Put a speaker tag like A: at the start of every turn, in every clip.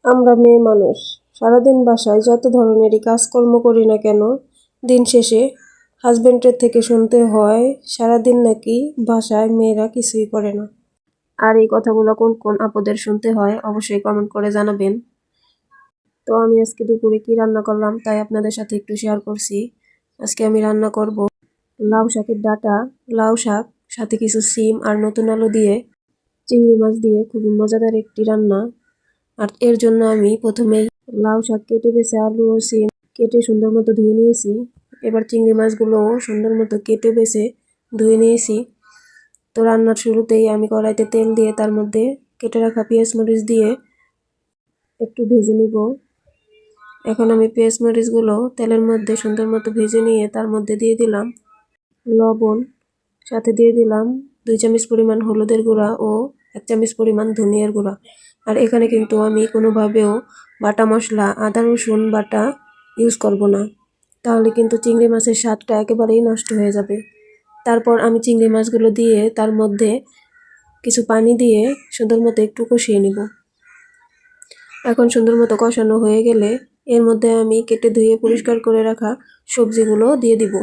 A: আমরা মেয়ে মানুষ সারাদিন বাসায় যত ধরনেরই কাজকর্ম করি না কেন, দিন শেষে হাজবেন্ডের থেকে শুনতে হয় সারাদিন নাকি বাসায় মেয়েরা কিছুই করে না। আর এই কথাগুলো কোন কোন আপুদের শুনতে হয় অবশ্যই কমেন্ট করে জানাবেন। তো আমি আজকে দুপুরে কি রান্না করলাম তাই আপনাদের সাথে একটু শেয়ার করছি। আজকে আমি রান্না করব লাউ শাকের ডাঁটা, লাউ শাক, সাথে কিছু সিম আর নতুন আলু দিয়ে চিংড়ি মাছ দিয়ে খুবই মজাদার একটি রান্না। আর এর জন্য আমি প্রথমেই লাউ শাক কেটে বেছে আলু ও সিম কেটে সুন্দর মতো ধুয়ে নিয়েছি। এবার চিংড়ি মাছগুলোও সুন্দর মতো কেটে বেছে ধুয়ে নিয়েছি। তো রান্নার শুরুতেই আমি কড়াইতে তেল দিয়ে তার মধ্যে কেটে রাখা পেঁয়াজ মরিচ দিয়ে একটু ভেজে নিব। এখন আমি পেঁয়াজ মরিচগুলো তেলের মধ্যে সুন্দর মতো ভেজে নিয়ে তার মধ্যে দিয়ে দিলাম লবণ, সাথে দিয়ে দিলাম 2 চামচ পরিমাণ হলুদের গুঁড়া ও 1 চামচ পরিমাণ ধনিয়ার গুঁড়া। আর এখানে কিন্তু আমি কোনোভাবেও বাটা মশলা আদা রসুন বাটা ইউজ করব না, তাহলে কিন্তু চিংড়ি মাছের স্বাদটা একেবারেই নষ্ট হয়ে যাবে। তারপর আমি চিংড়ি মাছগুলো দিয়ে তার মধ্যে কিছু পানি দিয়ে সুন্দর মতো একটু কষিয়ে নিব। এখন সুন্দর মতো কষানো হয়ে গেলে এর মধ্যে আমি কেটে ধুয়ে পরিষ্কার করে রাখা সবজিগুলো দিয়ে দিব।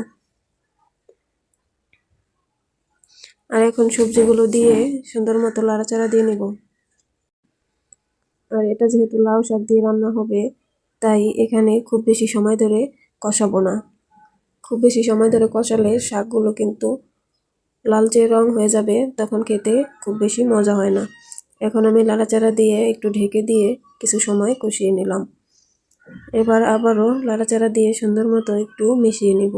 A: আর এখন সবজিগুলো দিয়ে সুন্দর মতো নাড়াচাড়া দিয়ে নেব। আর এটা যেহেতু লাউ শাক দিয়ে রান্না হবে তাই এখানে খুব বেশি সময় ধরে কষাবো না। খুব বেশি সময় ধরে কষালে শাকগুলো কিন্তু লালচে রং হয়ে যাবে, তখন খেতে খুব বেশি মজা হয় না। এখন আমি নাড়াচাড়া দিয়ে একটু ঢেকে দিয়ে কিছু সময় কষিয়ে নিলাম। এবার আবারও নাড়াচাড়া দিয়ে সুন্দর মতো একটু মিশিয়ে নিব।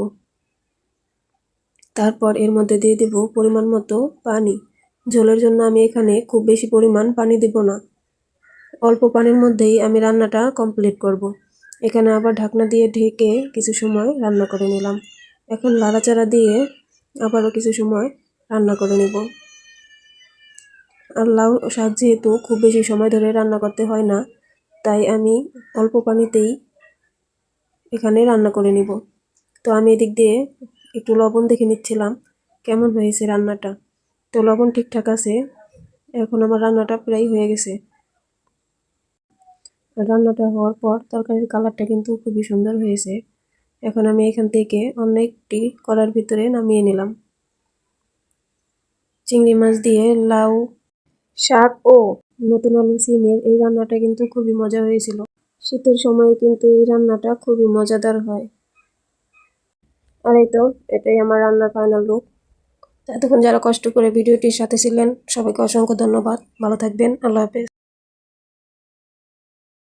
A: তারপর এর মধ্যে দিয়ে দিব পরিমাণ মতো পানি। ঝোলের জন্য আমি এখানে খুব বেশি পরিমাণ পানি দিব না, অল্প পানির মধ্যেই আমি রান্নাটা কমপ্লিট করব। এখানে আবার ঢাকনা দিয়ে ঢেকে কিছু সময় রান্না করে নিলাম। এখন নাড়াচাড়া দিয়ে আবারও কিছু সময় রান্না করে নেব। আর লাউ শাক যেহেতু খুব বেশি সময় ধরে রান্না করতে হয় না, তাই আমি অল্প পানিতেই এখানে রান্না করে নিব। তো আমি এদিক দিয়ে একটু লবণ দেখে নিচ্ছিলাম কেমন হয়েছে রান্নাটা। তো লবণ ঠিকঠাক আছে। এখন আমার রান্নাটা প্রায় হয়ে গেছে। রান্নাটা হওয়ার পর তরকারির কালারটা কিন্তু খুবই সুন্দর হয়েছে। এখন আমি এখান থেকে অন্য একটি কড়ার ভিতরে নামিয়ে নিলাম। চিংড়ি মাছ দিয়ে লাউ শাক ও নতুন আলু সিমের এই রান্নাটা কিন্তু খুবই মজা হয়েছিল। শীতের সময় কিন্তু এই রান্নাটা খুবই মজাদার হয়। আর এই তো এটাই আমার রান্নার ফাইনাল লুক। এতক্ষণ যারা কষ্ট করে ভিডিওটির সাথে ছিলেন সবাইকে অসংখ্য ধন্যবাদ। ভালো থাকবেন। আল্লাহ হাফেজ।